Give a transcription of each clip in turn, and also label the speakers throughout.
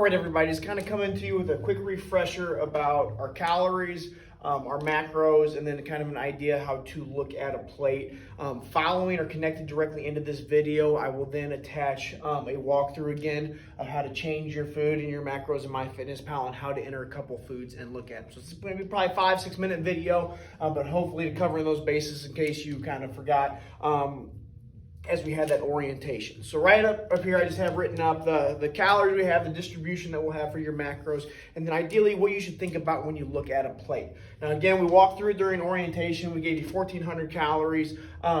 Speaker 1: All right, everybody, just kind of coming to you with a quick refresher about our calories, our macros, and then kind of an idea how to look at a plate. Following or connected directly into this video, I will then attach a walkthrough again of how to change your food and your macros in MyFitnessPal and how to enter a couple foods and look at them. So it's going to be probably 5-6 minute video, but hopefully to cover those bases in case you kind of forgot. As we had that orientation. So right up here, I just have written up the calories we have, the distribution that we'll have for your macros, and then ideally what you should think about when you look at a plate. Now again, we walked through it during orientation. We gave you 1,400 calories,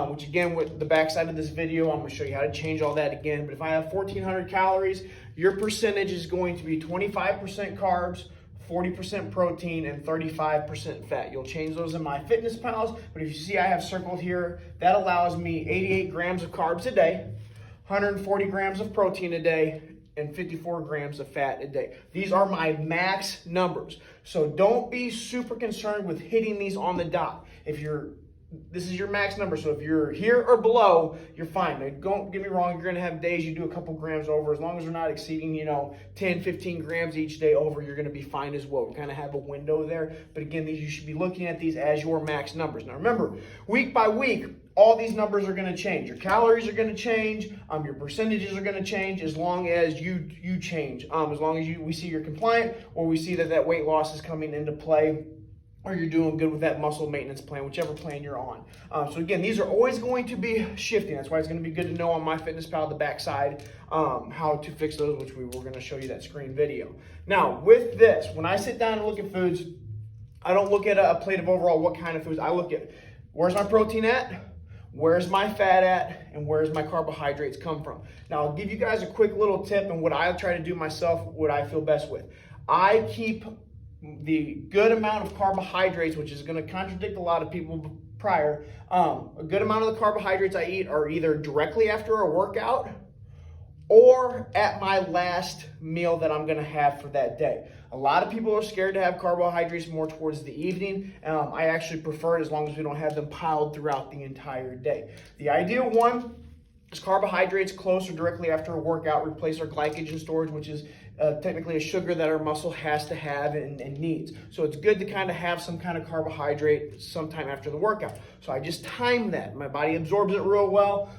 Speaker 1: which again, with the backside of this video, I'm gonna show you how to change all that again. But if I have 1,400 calories, your percentage is going to be 25% carbs, 40% protein, and 35% fat. You'll change those in MyFitnessPals, but if you see I have circled here, that allows me 88 grams of carbs a day, 140 grams of protein a day, and 54 grams of fat a day. These are my max numbers. So don't be super concerned with hitting these on the dot. This is your max number, so if you're here or below, you're fine. Now, don't get me wrong, you're gonna have days you do a couple grams over. As long as we're not exceeding, 10, 15 grams each day over, you're gonna be fine as well. We kind of have a window there, but again, you should be looking at these as your max numbers. Now remember, week by week, all these numbers are gonna change. Your calories are gonna change, your percentages are gonna change as long as you change. As long as we see you're compliant or we see that weight loss is coming into play, or you're doing good with that muscle maintenance plan, whichever plan you're on. So again, these are always going to be shifting. That's why it's gonna be good to know on MyFitnessPal, the backside, how to fix those, which we were gonna show you that screen video. Now, with this, when I sit down and look at foods, I don't look at a plate of overall what kind of foods. I look at where's my protein at, where's my fat at, and where's my carbohydrates come from. Now, I'll give you guys a quick little tip and what I try to do myself, what I feel best with. I keep the good amount of carbohydrates, which is going to contradict a lot of people prior. A good amount of the carbohydrates I eat are either directly after a workout or at my last meal that I'm going to have for that day. A lot of people are scared to have carbohydrates more towards the evening. I actually prefer it as long as we don't have them piled throughout the entire day. The ideal one is carbohydrates close or directly after a workout. Replace our glycogen storage, which is technically a sugar that our muscle has to have and needs. So it's good to kind of have some kind of carbohydrate sometime after the workout. So I just time that. My body absorbs it real well.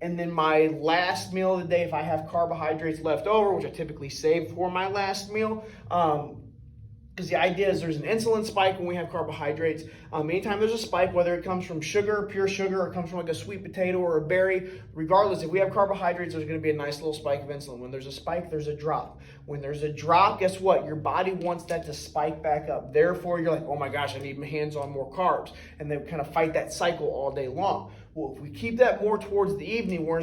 Speaker 1: And then my last meal of the day, if I have carbohydrates left over, which I typically save for my last meal, because the idea is there's an insulin spike when we have carbohydrates. Anytime there's a spike, whether it comes from sugar, pure sugar, or it comes from like a sweet potato or a berry, regardless, if we have carbohydrates, there's gonna be a nice little spike of insulin. When there's a spike, there's a drop. When there's a drop, guess what? Your body wants that to spike back up. Therefore, you're like, oh my gosh, I need my hands on more carbs. And they kind of fight that cycle all day long. Well, if we keep that more towards the evening, where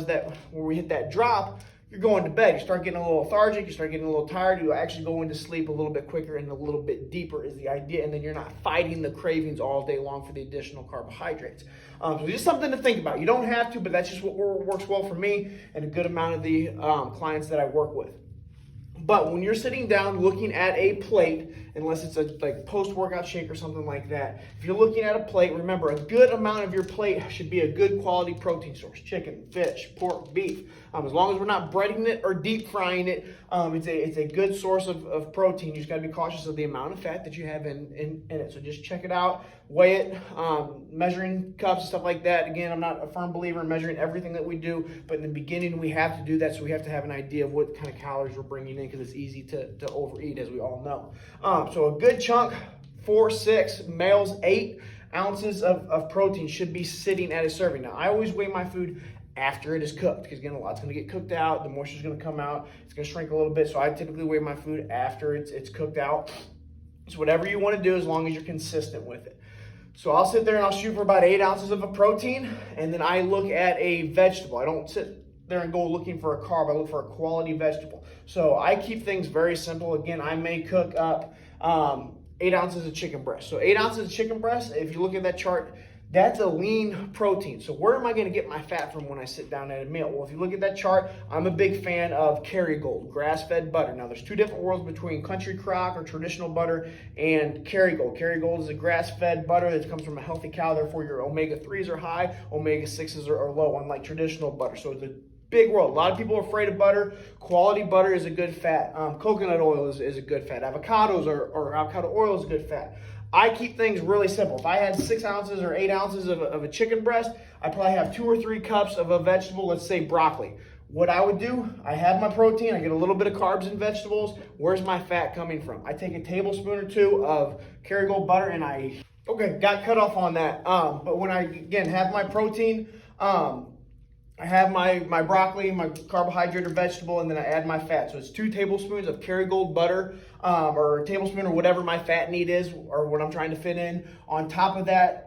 Speaker 1: we hit that drop, you're going to bed. You start getting a little lethargic, you start getting a little tired, you actually go into sleep a little bit quicker and a little bit deeper is the idea, and then you're not fighting the cravings all day long for the additional carbohydrates. So just something to think about. You don't have to, but that's just what works well for me and a good amount of the clients that I work with. But when you're sitting down looking at a plate, unless it's a post-workout shake or something like that, if you're looking at a plate, remember a good amount of your plate should be a good quality protein source. Chicken, fish, pork, beef. As long as we're not breading it or deep frying it, it's a good source of protein. You just got to be cautious of the amount of fat that you have in it. So just check it out, weigh it, measuring cups and stuff like that. Again, I'm not a firm believer in measuring everything that we do, but in the beginning we have to do that, so we have to have an idea of what kind of calories we're bringing in, because it's easy to overeat, as we all know. So a good chunk, 4, 6, males 8 ounces of protein should be sitting at a serving. Now, I always weigh my food after it is cooked, because again, a lot's going to get cooked out, the moisture is going to come out, it's going to shrink a little bit, so I typically weigh my food after it's cooked out. So whatever you want to do, as long as you're consistent with it. So I'll sit there and I'll shoot for about 8 ounces of a protein, and then I look at a vegetable. I don't sit there and go looking for a carb, I look for a quality vegetable. So I keep things very simple. Again, I may cook up 8 ounces of chicken breast. So 8 ounces of chicken breast, if you look at that chart, that's a lean protein. So where am I going to get my fat from when I sit down at a meal? Well, if you look at that chart, I'm a big fan of Kerrygold, grass-fed butter. Now, there's two different worlds between Country Crock or traditional butter and Kerrygold. Kerrygold is a grass-fed butter that comes from a healthy cow. Therefore, your omega-3s are high, omega-6s are low, unlike traditional butter. So it's a big world. A lot of people are afraid of butter. Quality butter is a good fat. Coconut oil is a good fat. Avocados or avocado oil is a good fat. I keep things really simple. If I had 6 ounces or 8 ounces of a chicken breast, I probably have 2 or 3 cups of a vegetable, let's say broccoli. What I would do, I have my protein, I get a little bit of carbs and vegetables. Where's my fat coming from? I take a tablespoon or 2 of Kerrygold butter and I, okay, got cut off on that. But when I, again, have my protein, I have my broccoli, my carbohydrate or vegetable, and then I add my fat. So it's 2 tablespoons of Kerrygold butter, or a tablespoon or whatever my fat need is, or what I'm trying to fit in. On top of that,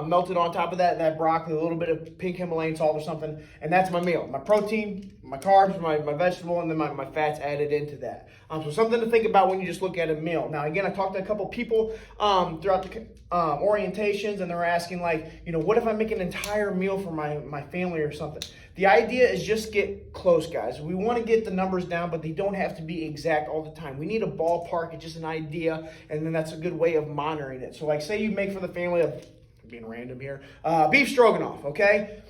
Speaker 1: melted on top of that broccoli, a little bit of pink Himalayan salt or something, and that's my meal. My protein, my carbs, my vegetable, and then my fats added into that. So something to think about when you just look at a meal. Now, again, I talked to a couple people throughout the orientations, and they're asking, like, you know, what if I make an entire meal for my family or something? The idea is just get close, guys. We want to get the numbers down, but they don't have to be exact all the time. We need a ballpark, it's just an idea, and then that's a good way of monitoring it. So, like, say you make for the family of, being random here, beef stroganoff, okay?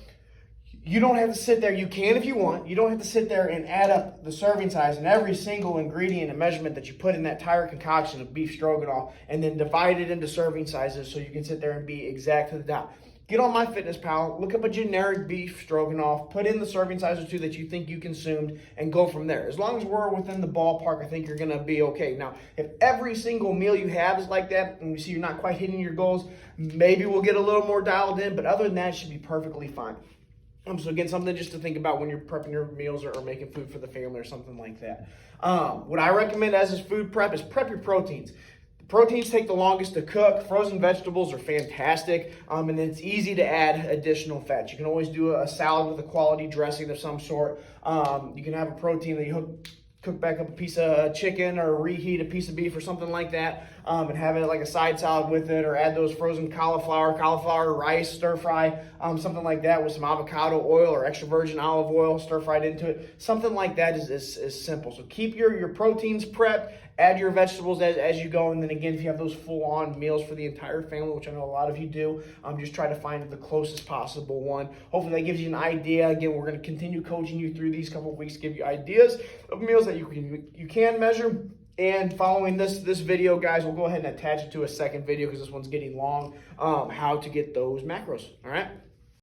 Speaker 1: You don't have to sit there. You can if you want. You don't have to sit there and add up the serving size and every single ingredient and measurement that you put in that entire concoction of beef stroganoff and then divide it into serving sizes so you can sit there and be exact to the dot. Get on MyFitnessPal, look up a generic beef stroganoff, put in the serving size or 2 that you think you consumed, and go from there. As long as we're within the ballpark, I think you're going to be okay. Now, if every single meal you have is like that, and you see you're not quite hitting your goals, maybe we'll get a little more dialed in, but other than that, it should be perfectly fine. So again, something just to think about when you're prepping your meals or making food for the family or something like that. What I recommend as is food prep is prep your proteins. Proteins take the longest to cook. Frozen vegetables are fantastic, and it's easy to add additional fats. You can always do a salad with a quality dressing of some sort. You can have a protein that you cook back up a piece of chicken or reheat a piece of beef or something like that, and have it like a side salad with it, or add those frozen cauliflower rice, stir fry, something like that with some avocado oil or extra virgin olive oil stir fried into it. Something like that is simple. So keep your proteins prepped, add your vegetables as you go, and then again, if you have those full-on meals for the entire family, which I know a lot of you do, just try to find the closest possible one. Hopefully that gives you an idea. Again, we're going to continue coaching you through these couple of weeks, give you ideas of meals that you can measure. And following this video, guys, we'll go ahead and attach it to a second video because this one's getting long, how to get those macros. All right.